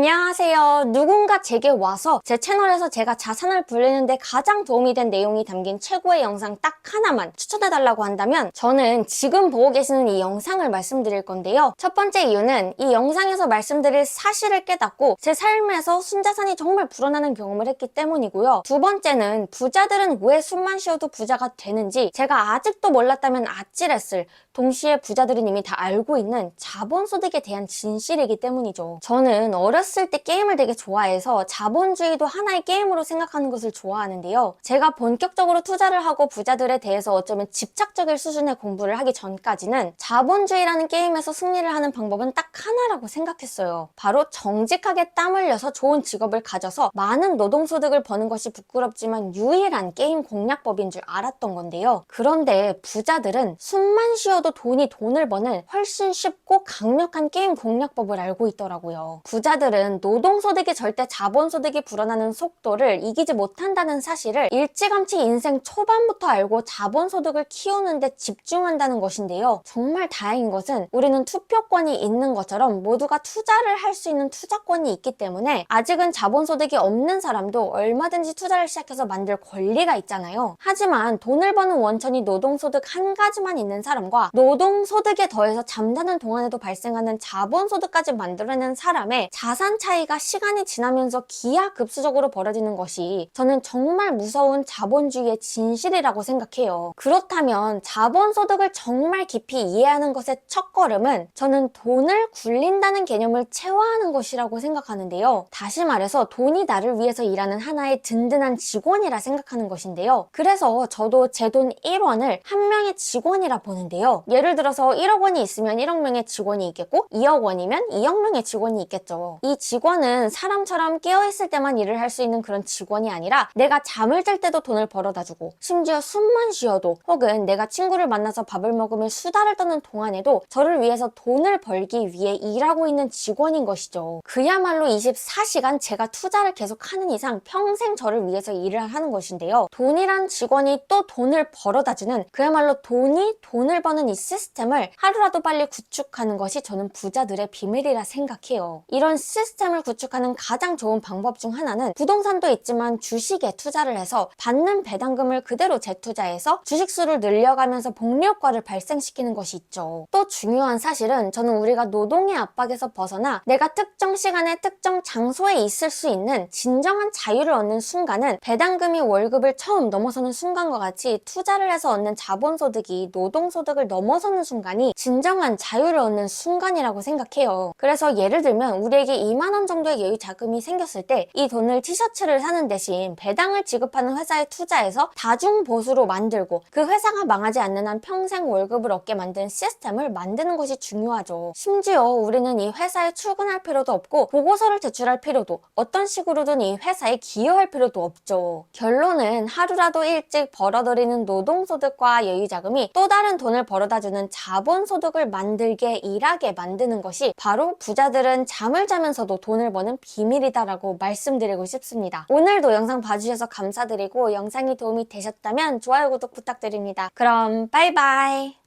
안녕하세요. 누군가 제게 와서 제 채널에서 제가 자산을 불리는데 가장 도움이 된 내용이 담긴 최고의 영상 딱 하나만 추천해달라고 한다면 저는 지금 보고 계시는 이 영상을 말씀드릴 건데요. 첫 번째 이유는 이 영상에서 말씀드릴 사실을 깨닫고 제 삶에서 순자산이 정말 불어나는 경험을 했기 때문이고요. 두 번째는 부자들은 왜 숨만 쉬어도 부자가 되는지 제가 아직도 몰랐다면 아찔했을, 동시에 부자들은 이미 다 알고 있는 자본소득에 대한 진실이기 때문이죠. 저는 어렸을 때 게임을 되게 좋아해서 자본주의도 하나의 게임으로 생각하는 것을 좋아하는데요. 제가 본격적으로 투자를 하고 부자들에 대해서 어쩌면 집착적일 수준의 공부를 하기 전까지는 자본주의라는 게임에서 승리를 하는 방법은 딱 하나라고 생각했어요. 바로 정직하게 땀 흘려서 좋은 직업을 가져서 많은 노동소득을 버는 것이 부끄럽지만 유일한 게임 공략법인 줄 알았던 건데요. 그런데 부자들은 숨만 쉬어도 돈을 버는 훨씬 쉽고 강력한 게임 공략법을 알고 있더라고요. 부자들은 노동소득이 절대 자본소득이 불어나는 속도를 이기지 못한다는 사실을 일찌감치 인생 초반부터 알고 자본소득을 키우는데 집중한다는 것인데요. 정말 다행인 것은 우리는 투표권이 있는 것처럼 모두가 투자를 할 수 있는 투자권이 있기 때문에 아직은 자본소득이 없는 사람도 얼마든지 투자를 시작해서 만들 권리가 있잖아요. 하지만 돈을 버는 원천이 노동소득 한 가지만 있는 사람과 노동소득에 더해서 잠자는 동안에도 발생하는 자본소득까지 만들어낸 사람의 자산 차이가 시간이 지나면서 기하급수적으로 벌어지는 것이 저는 정말 무서운 자본주의의 진실이라고 생각해요. 그렇다면 자본소득을 정말 깊이 이해하는 것의 첫걸음은 저는 돈을 굴린다는 개념을 체화하는 것이라고 생각하는데요. 다시 말해서 돈이 나를 위해서 일하는 하나의 든든한 직원이라 생각하는 것인데요. 그래서 저도 제 돈 1원을 한 명의 직원이라 보는데요. 예를 들어서 1억 원이 있으면 1억 명의 직원이 있겠고 2억 원이면 2억 명의 직원이 있겠죠. 이 직원은 사람처럼 깨어있을 때만 일을 할 수 있는 그런 직원이 아니라 내가 잠을 잘 때도 돈을 벌어다주고 심지어 숨만 쉬어도 혹은 내가 친구를 만나서 밥을 먹으며 수다를 떠는 동안에도 저를 위해서 돈을 벌기 위해 일하고 있는 직원인 것이죠. 그야말로 24시간 제가 투자를 계속하는 이상 평생 저를 위해서 일을 하는 것인데요. 돈이란 직원이 또 돈을 벌어다주는 그야말로 돈이 돈을 버는 이 시스템을 하루라도 빨리 구축하는 것이 저는 부자들의 비밀이라 생각해요. 이런 시스템을 구축하는 가장 좋은 방법 중 하나는 부동산도 있지만 주식에 투자를 해서 받는 배당금을 그대로 재투자해서 주식수를 늘려가면서 복리효과를 발생시키는 것이 있죠. 또 중요한 사실은 저는 우리가 노동의 압박에서 벗어나 내가 특정 시간에 특정 장소에 있을 수 있는 진정한 자유를 얻는 순간은 배당금이 월급을 처음 넘어서는 순간과 같이 투자를 해서 얻는 자본소득이 노동소득을 넘어서는 순간이 진정한 자유를 얻는 순간이라고 생각해요. 그래서 예를 들면 우리에게 2만 원 정도의 여유 자금이 생겼을 때 이 돈을 티셔츠를 사는 대신 배당을 지급하는 회사에 투자해서 다중보수로 만들고 그 회사가 망하지 않는 한 평생 월급을 얻게 만드는 시스템을 만드는 것이 중요하죠. 심지어 우리는 이 회사에 출근할 필요도 없고 보고서를 제출할 필요도 어떤 식으로든 이 회사에 기여할 필요도 없죠. 결론은 하루라도 일찍 벌어들이는 노동소득과 여유자금이 또 다른 돈을 벌어다주는 자본소득을 만들게 일하게 만드는 것이 바로 부자들은 잠을 자면서도 돈을 버는 비밀이다라고 말씀드리고 싶습니다. 오늘도 영상 봐주셔서 감사드리고 영상이 도움이 되셨다면 좋아요, 구독 부탁드립니다. 그럼 바이바이.